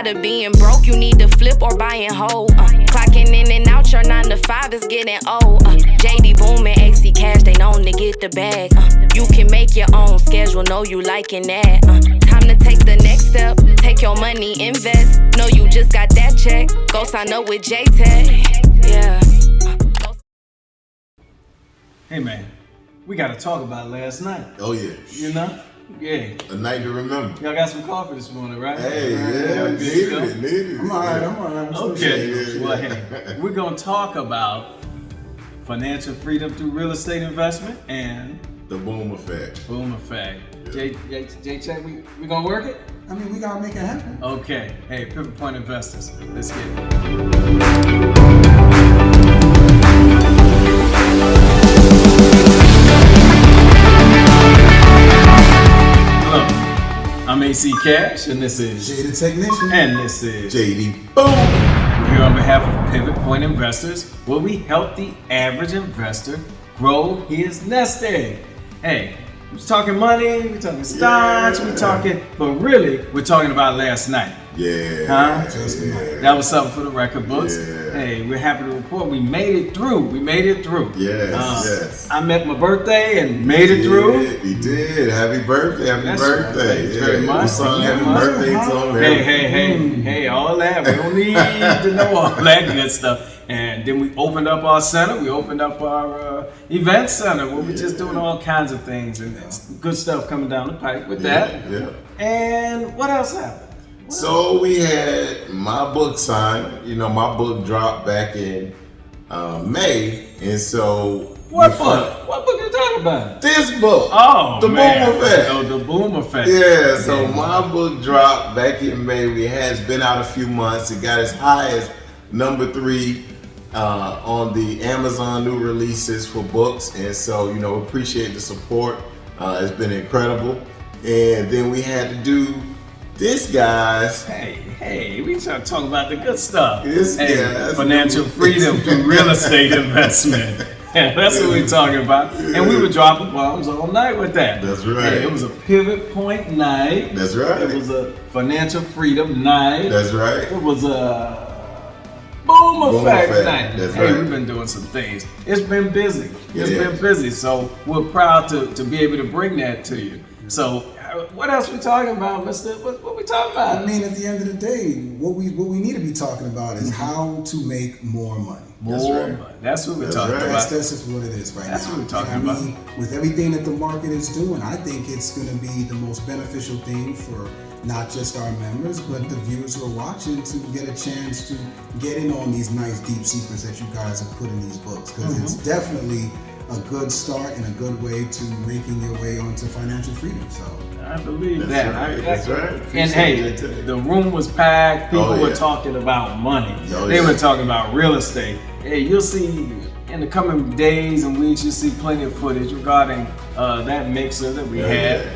Tired of being broke, you need to flip or buy and hold. Clocking in and out, your 9 to 5 is getting old. JD Boom and AC Cash, they known to get the bag. You can make your own schedule, know you liking that. Time to take the next step, take your money, invest. Know you just got that check, go sign up with JTech. Yeah. Hey man, we gotta talk about last night. Oh yeah. You know? Yeah. A night to remember. Y'all got some coffee this morning, right? Hey, yeah, needed it. I'm alright. Okay. Yeah. Well, hey, we're gonna talk about financial freedom through real estate investment and The boom effect. boom effect. Jay, check, we gonna work it? I mean, we gotta make it happen. Okay. Hey, PivotPointInvestors, let's get it. I'm AC Cash, and this is Jay the Technician. and this is JD. Boom! We're here on behalf of Pivot Point Investors, where we help the average investor grow his nest egg. Hey, we're talking money, we're talking stocks, Yeah. we're talking, but really, we're talking about last night. Yeah. Huh? Yeah. That was something for the record books. Yeah. Hey, we're happy to report we made it through. Yes, yes. I met my birthday and made it through. He did. Happy birthday. That's right. birthday. Thank you very much. We sung Thank happy you very birthday much. to him. Hey, all that. We don't need to know all that good stuff. And then we opened up our center. We opened up our event center where we're just doing all kinds of things and good stuff coming down the pipe with that. Yeah. And what else happened? So we had my book signed. You know, my book dropped back in May, and so What book? What book are you talking about? This book. Oh, The man. Boom Effect. Oh, the Boom Effect. Yeah, so my book dropped back in May. It's been out a few months. It got as high as number 3 on the Amazon new releases for books, and so appreciate the support. It's been incredible. And then we had to do this, guys. Hey, we trying to talk about the good stuff. That's financial freedom through real estate investment. Yeah, that's what we're talking about. And we were dropping bombs all night with that. That's right. Hey, it was a pivot point night. That's right. It was a financial freedom night. That's right. It was a boom effect night. That's hey, right. we've been doing some things. It's been busy. It's Yeah. been busy. So we're proud to be able to bring that to you. So what else we talking about, Mister? What we talking about? I mean, at the end of the day, what we need to be talking about is how to make more money. That's More right. money. That's what we're That's talking right. about. That's just what it is right That's now. what we're talking And about. with everything that the market is doing, I think it's going to be the most beneficial thing for not just our members, but the viewers who are watching to get a chance to get in on these nice deep secrets that you guys have put in these books. Because it's definitely a good start and a good way to making your way onto financial freedom. So I believe That's that. right. That's right. And hey, the room was packed. People were talking about money. Oh, they yeah. were talking about real estate. Hey, you'll see in the coming days and weeks, you'll see plenty of footage regarding that mixer that we had. Yeah.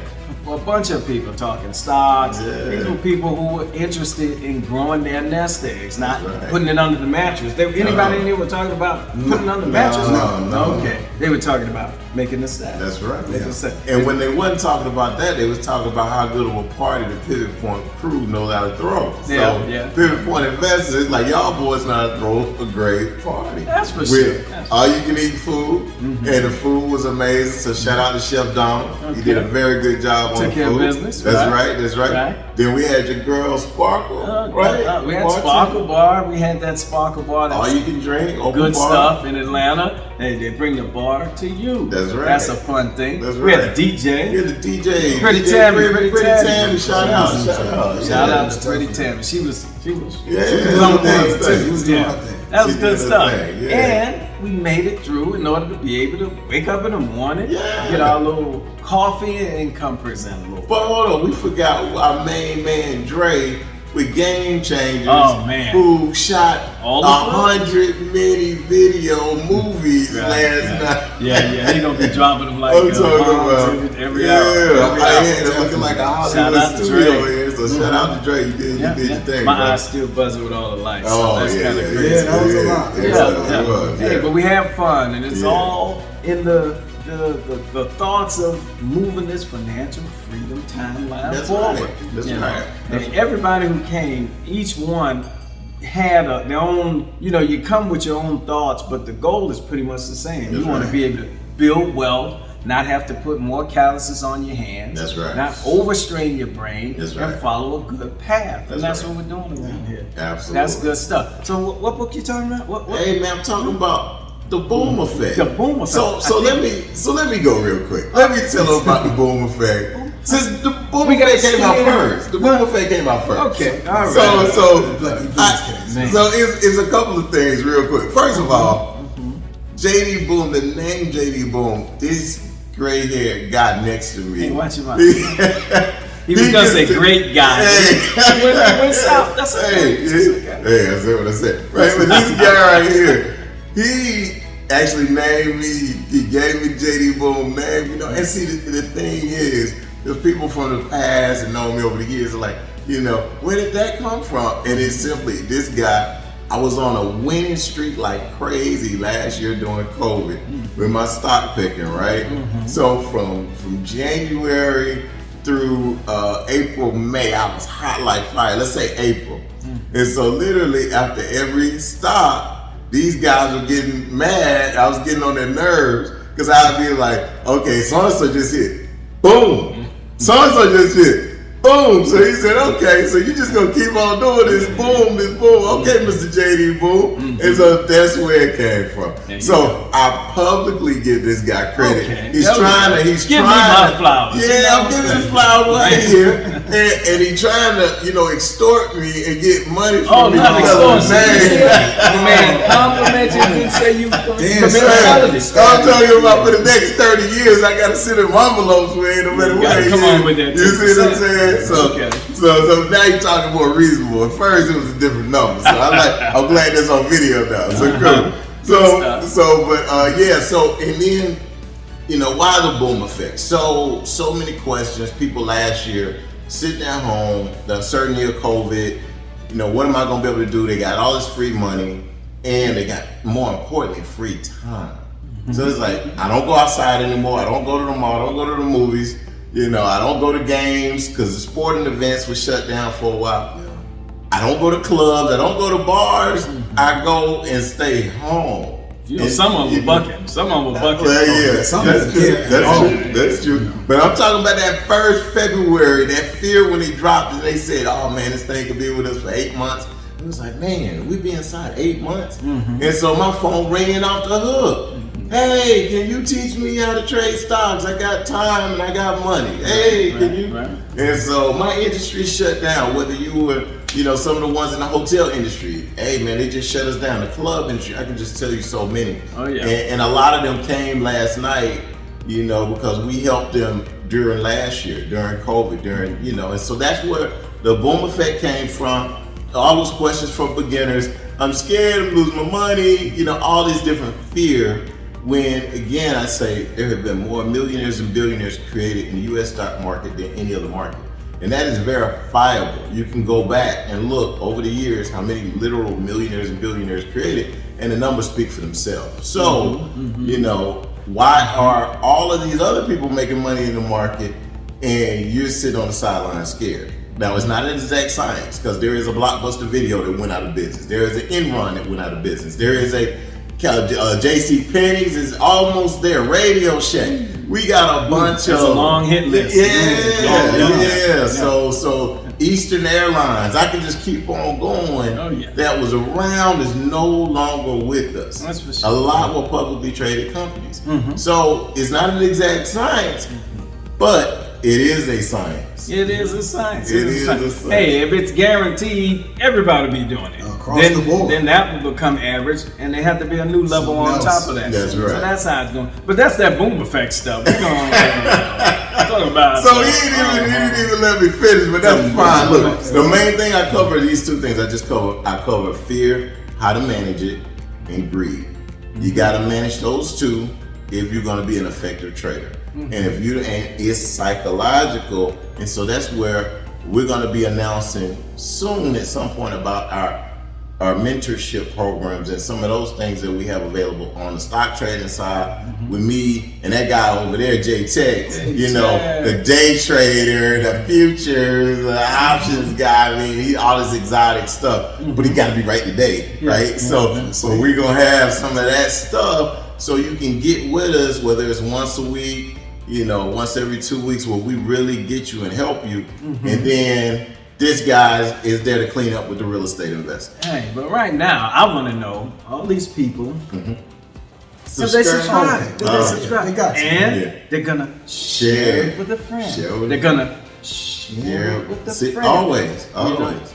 A bunch of people talking stocks. Yeah. These were people who were interested in growing their nest eggs, not right. putting it under the mattress. Anybody in here were talking about putting it under the mattress? No. Okay. They were talking about making a stack. That's right. Making a stack. And when they wasn't talking about that, they was talking about how good of a party the Pivot Point crew knows how to throw. So Yeah. Pivot Point Investors, like y'all boys know how to throw a great party. That's for With sure. That's all you can eat food, and the food was amazing. So shout out to Chef Donald. He did a very good job on Took the care of food. business, That's right. right. Then we had your girl Sparkle, right? We had Sparkle Bar. We had that Sparkle Bar. All you can drink, open good bar. stuff in Atlanta. They bring the bar to you. That's right. That's a fun thing. That's We had right. the DJ. We had the DJ. Pretty DJ Tammy, Pretty Pretty Tammy. Tammy. Shout out. Shout out to Pretty Tammy. She was Yeah, on she point did her too. thing. was doing Yeah. her thing. That was She good did her stuff. thing, yeah. And we made it through in order to be able to wake up in the morning, Yeah. get our little coffee and come present a little. But hold on, we forgot our main man Dre with Game Changers. Oh, man. Who shot All the 100 mini video movies last night. Yeah, he gonna be dropping them like I'm talking bombs about every hour. It's looking like a Shout Hollywood out to studio Dre. here. So shout out to Dre. You did your thing. My bro. eyes still buzzing with all the lights. Oh, so that's yeah, kind of yeah, crazy. Yeah, that was a lot. Yeah, Yeah, it was, Hey, yeah. but we have fun, and it's Yeah. all in the the thoughts of moving this financial freedom timeline forward. Right. That's you right. know? And everybody who came, each one had their own, you come with your own thoughts, but the goal is pretty much the same. That's you want to be able to build wealth, not have to put more calluses on your hands. That's right. Not overstrain your brain. That's right. And follow a good path. And that's right. what we're doing around here. Absolutely. That's good stuff. So what book you talking about? What? Hey man, I'm talking about the boom effect. The boom effect. So let me go real quick. Let me tell them about the boom effect. Since the boom effect came out first. The boom effect came out first. Okay, all right. So it's a couple of things real quick. First of all, JD Boom, the name JD Boom, this gray haired guy next to me. Hey, watch your mouth. He was gonna say great guy. Hey, went south. That's okay. Hey, I said what I said. Right, but this guy right here, he actually named me. He gave me JD Boom name. And see, the thing is, there's people from the past and know me over the years are like, where did that come from? And it's simply this guy. I was on a winning streak like crazy last year during COVID with my stock picking, right? So from January through April, May, I was hot like fire. Let's say April. And so literally after every stock, these guys were getting mad. I was getting on their nerves because I'd be like, okay, so-and-so just hit. Boom. So-and-so just hit. Boom. So he said, okay, so you just gonna keep on doing this. Boom, this boom. Okay, Mr. JD Boom. And so that's where it came from. So I publicly give this guy credit. Okay. He's trying to give me my flowers. Yeah, I'm giving his flowers right here. And he's trying to, extort me and get money from me. Not extortion. The man compliment you and say you I'm telling you about for the next 30 years, I gotta sit in envelopes with no matter what. Come on with that. You see what I'm saying? So now you're talking more reasonable. At first it was a different number. So I'm glad that's on video now. So cool. So and then why the boom effect? So many questions. People last year sitting at home, the uncertainty of COVID, what am I gonna be able to do? They got all this free money and they got, more importantly, free time. So it's like, I don't go outside anymore. I don't go to the mall. I don't go to the movies. I don't go to games because the sporting events were shut down for a while. Yeah. I don't go to clubs. I don't go to bars. I go and stay home. Some of them were bucking. Some of them were bucking. That's true. But I'm talking about that first February, that fear when he dropped and they said, oh man, this thing could be with us for 8 months. It was like, man, we be inside 8 months. And so my phone ringing off the hook. Hey, can you teach me how to trade stocks? I got time and I got money. Hey, can you? Right. And so my industry shut down, whether you were, some of the ones in the hotel industry. Hey, man, they just shut us down. The club industry, I can just tell you so many. Oh, yeah. And a lot of them came last night, because we helped them during last year, during COVID, and so that's where the boom effect came from. All those questions from beginners. I'm scared, I'm losing my money, all these different fear. When, again, I say there have been more millionaires and billionaires created in the U.S. stock market than any other market. And that is verifiable. You can go back and look over the years how many literal millionaires and billionaires created, and the numbers speak for themselves. So, why are all of these other people making money in the market and you're sitting on the sideline scared? Now, it's not an exact science because there is a Blockbuster Video that went out of business. There is an Enron that went out of business. There is a J.C. Penney's is almost there. Radio Shack. We got a bunch of a long hit list. Yeah. So Eastern Airlines. I can just keep on going. Oh, yeah. That was around is no longer with us. That's for sure. A lot were publicly traded companies. So it's not an exact science, but it is a science. It is a science. It is a science. Hey, if it's guaranteed, everybody be doing it. Across the board. Then that will become average, and there have to be a new level on top of that. That's right. So that's how it's going. But that's that boom effect stuff. We're going talk about. So he didn't even let me finish, but that's fine. Look, the main thing I cover these two things. I cover fear, how to manage it, and greed. You got to manage those two if you're going to be an effective trader. And it's psychological, and so that's where we're going to be announcing soon at some point about our mentorship programs and some of those things that we have available on the stock trading side with me and that guy over there, Jay Tex, you know, the day trader, the futures, the options guy. I mean, all this exotic stuff, but he got to be right today, right? So we're going to have some of that stuff so you can get with us, whether it's once a week, you know, once every 2 weeks, where we really get you and help you. And then this guy is there to clean up with the real estate investor. Hey, but right now, I want to know, all these people, if they subscribe. They got you. And they're going to share it with a friend. They're going to share it with a friend. Always.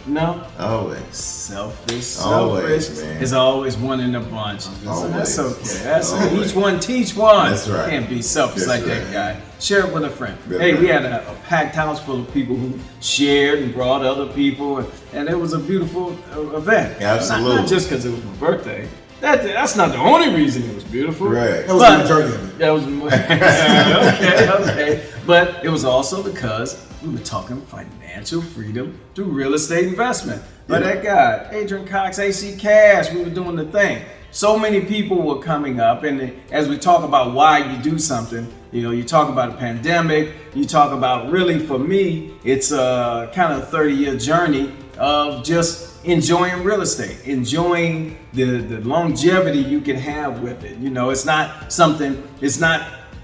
No? Always. Selfish. Always, man. Is always one in a bunch. So that's okay. That's Always. each one teach one. That's right. Can't be selfish That's like right. that guy. Share it with a friend. That's hey, right. we had a packed house full of people who shared and brought other people, and it was a beautiful event. Absolutely. Not just because it was my birthday. That's not the only reason it was beautiful. Right. That was the majority of it. That was okay. But it was also because we were talking financial freedom through real estate investment. But that guy, Adrian Cox, AC Cash, we were doing the thing. So many people were coming up, and as we talk about why you do something, you know, you talk about a pandemic, you talk about, really for me, it's a kind of 30-year journey of just enjoying real estate, enjoying the longevity you can have with it. You know, it's not,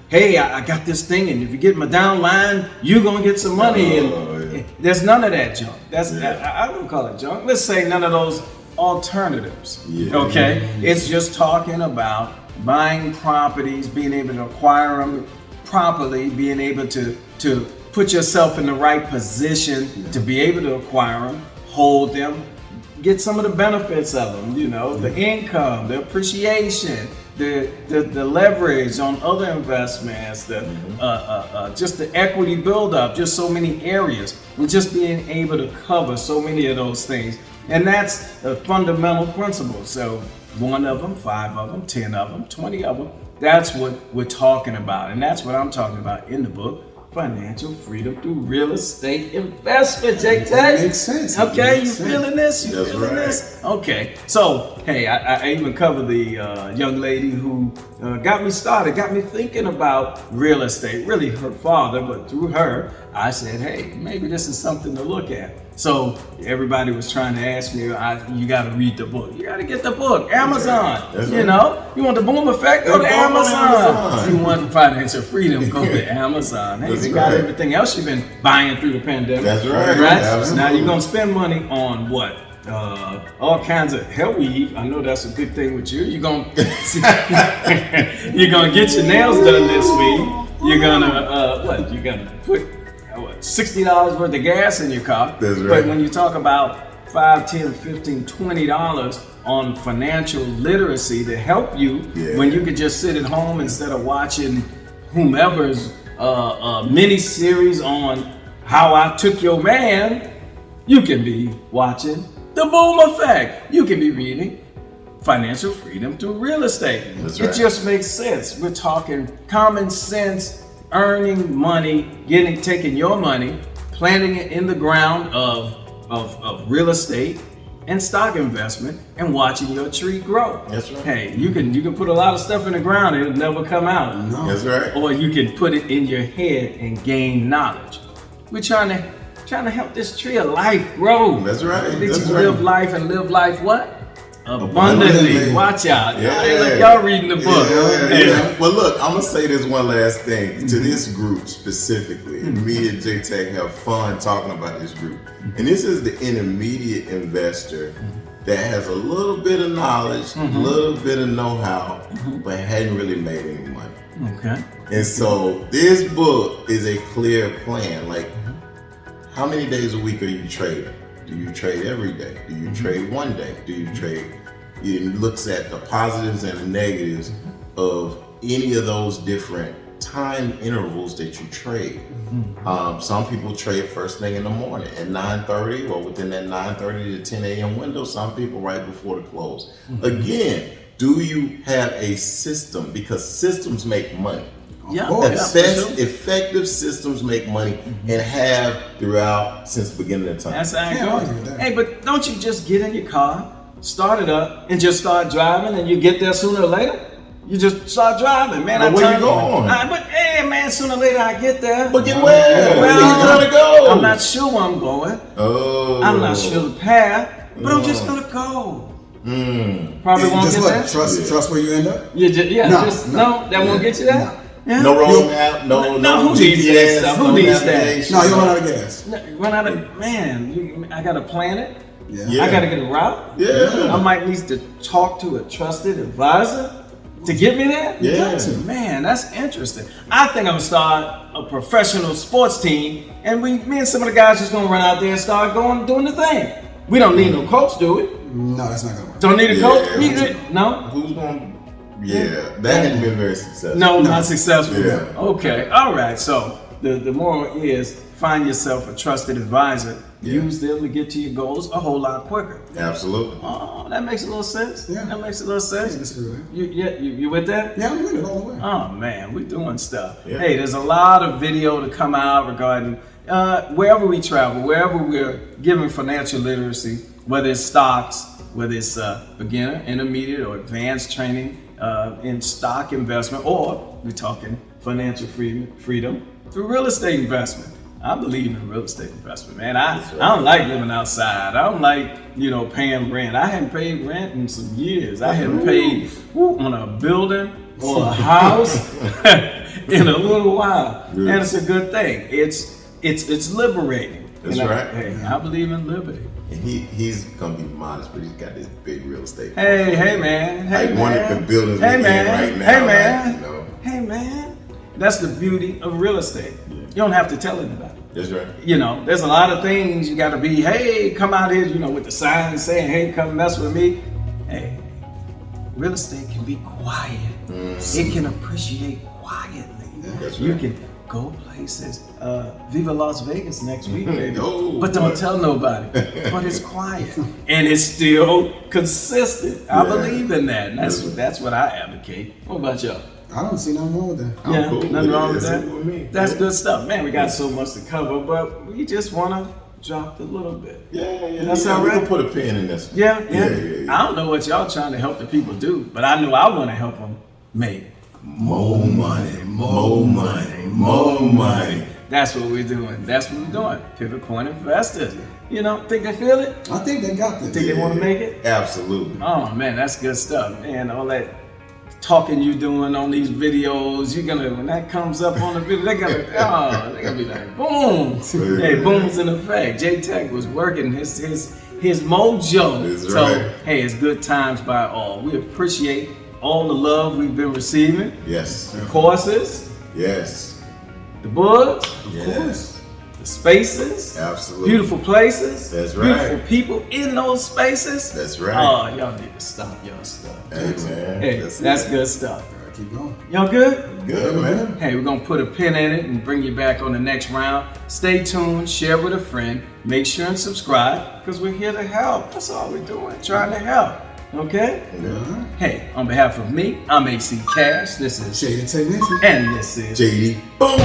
hey, I got this thing, and if you get my downline, you're gonna get some money. And there's none of that junk. I don't call it junk. Let's say none of those alternatives. Okay, it's just talking about buying properties, being able to acquire them properly, being able to put yourself in the right position to be able to acquire them, hold them, get some of the benefits of them, you know, the income, the appreciation, the leverage on other investments, just the equity buildup, just so many areas, and just being able to cover so many of those things. And that's a fundamental principle. So 1 of them, 5 of them, 10 of them, 20 of them, that's what we're talking about. And that's what I'm talking about in the book, Financial Freedom Through Real Estate Investment. Jake, that makes sense. Okay, you feeling this? That's right. This? Okay. So, hey, I even covered the young lady who got me started, got me thinking about real estate. Really her father, but through her, I said, hey, maybe this is something to look at. So everybody was trying to ask me, you got to read the book. You got to get the book. Amazon. That's you right. know, you want the boom effect? Go to Go on Amazon. You want financial freedom? Go to Amazon. Hey, they got everything else you've been buying through the pandemic. That's right. Right? Absolutely. Now you're going to spend money on what? All kinds of hell weave. I know that's a good thing with you. You're gonna get your nails done this week. You're gonna You're gonna put $60 worth of gas in your car. That's right. But when you talk about $5, $10, $15, $20 on financial literacy to help you, when you could just sit at home instead of watching whomever's mini series on how I took your man, you can be watching The Boom Effect. You can be reading Financial Freedom Through Real Estate. That's It right. just makes sense. We're talking common sense, earning money, taking your money, planting it in the ground of real estate and stock investment, and watching your tree grow. That's right. Hey, you can put a lot of stuff in the ground and it'll never come out. No. That's right. Or you can put it in your head and gain knowledge. We're trying to help this tree of life grow. That's right. Let That's you right. live life and live life what? Abundantly. Abundantly. Watch out. Yeah. Hey, look, y'all reading the book. Yeah. Well, look, I'm gonna say this one last thing to this group specifically. Me and J Tech have fun talking about this group, and this is the intermediate investor that has a little bit of knowledge, a little bit of know-how, but hadn't really made any money. Okay. And so this book is a clear plan. Like, how many days a week are you trading? Do you trade every day? Do you trade one day? Do you trade? It looks at the positives and the negatives of any of those different time intervals that you trade. Some people trade first thing in the morning at 9:30, or within that 9:30 to 10 a.m. window. Some people right before the close. Again, do you have a system? Because systems make money. Yeah. Effective systems make money and have throughout since the beginning of time. That's how it Can't goes. argue with that. Hey, but don't you just get in your car, start it up, and just start driving, and you get there sooner or later. You just start driving, man. But where you going? But hey, man, sooner or later I get there. But get where? Where you trying to go? I'm not sure where I'm going. Oh. I'm not sure the path, but I'm just gonna go. Probably won't Just get what? there. Trust where you end up? No, that won't get you there. Yeah. No road map, no who needs that GPS, stuff? no Who needs that? navigation. No, you run out of gas. Run out of I gotta plan it. Yeah. I gotta get a route. Yeah. I might need to talk to a trusted advisor to get me there. Yeah. You got to. Man, that's interesting. I think I'm gonna start a professional sports team, and me and some of the guys just gonna run out there and start doing the thing. We don't need no coach, do we? No, that's not gonna work. Don't need a coach. Yeah. No. Who's going? Yeah, that hasn't been very successful. No, not successful. Yeah. Okay. All right. So the moral is find yourself a trusted advisor. Yeah. Use them to get to your goals a whole lot quicker. Absolutely. Oh, that makes a little sense. Yeah. That makes a little sense. Yeah, disagree with that. You with that? Yeah, I'm with it all the way. Oh man, we doing stuff. Yeah. Hey, there's a lot of video to come out regarding wherever we travel, wherever we're giving financial literacy, whether it's stocks, whether it's beginner, intermediate, or advanced training in stock investment, or we're talking financial freedom through real estate investment. I believe in real estate investment, man. I don't like living outside. I don't like, paying rent. I hadn't paid rent in some years. I hadn't paid on a building or a house in a little while. Yeah. And it's a good thing. It's liberating. That's And right. Hey, I believe in liberty. And he's gonna be modest, but he's got this big real estate. Hey, man. Hey, Like man. one of the buildings Hey, we're in man. right now. Hey, man. Like, Hey, man. That's the beauty of real estate. Yeah. You don't have to tell anybody. That's right. There's a lot of things you got to be, hey, come out here, with the signs saying, hey, come mess with me. Hey, real estate can be quiet. It can appreciate quietly. That's You right. can go places. Viva Las Vegas next week, baby. Oh, But don't what? tell nobody. But it's quiet. And it's still consistent. I Yeah. believe in that. And that's what I advocate. What about y'all? I don't see nothing wrong with that. Yeah, cool nothing with wrong it. with That's that. it with me. That's Yeah. good stuff. Man, we got so much to cover, but we just want to drop a little bit. Yeah. That's yeah. all We right. can put a pin in this. Yeah. Yeah. I don't know what y'all trying to help the people do, but I know I want to help them make. More money, more money, more money. That's what we're doing. That's what we're doing. Pivot Point Investors. Think they feel it? I think they got this. Think they want to make it? Absolutely. Oh man, that's good stuff. Man, all that talking you doing on these videos, when that comes up on the video, they're gonna be like, boom. Hey, boom's in effect. J-Tech was working his mojo. That's So right. hey, it's good times by all. We appreciate all the love we've been receiving. Yes. The courses, Yes. the books, Yes. the spaces, Absolutely. beautiful places, That's right. beautiful people in those spaces. That's right. Oh, y'all need to stop y'all stuff. Hey man. Hey, that's it. good stuff. All right, keep going. Y'all good? Good man. Hey, we're gonna put a pin in it and bring you back on the next round. Stay tuned, share with a friend, make sure and subscribe, because we're here to help. That's all we're doing, trying to help. Okay? Yeah. Hey, on behalf of me, I'm AC Cash. This is Shaded Technician. and this is JD. Boom.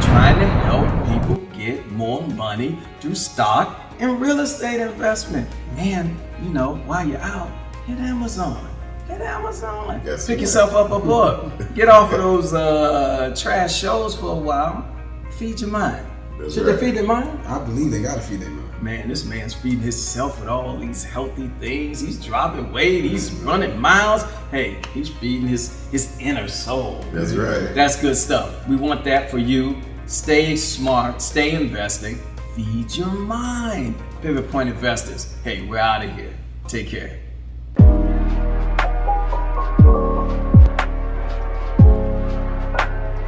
trying to help people get more money through stock and real estate investment. And, while you're out, hit Amazon. Hit Amazon. Yes, Pick man. yourself up a book. Get off of those trash shows for a while. Feed your mind. That's Should right. they feed their mind? I believe they gotta feed their mind. Man, this man's feeding himself with all these healthy things. He's dropping weight. He's running miles. Hey, he's feeding his inner soul. That's right. That's good stuff. We want that for you. Stay smart. Stay investing. Feed your mind. Pivot Point Investors. Hey, we're out of here. Take care.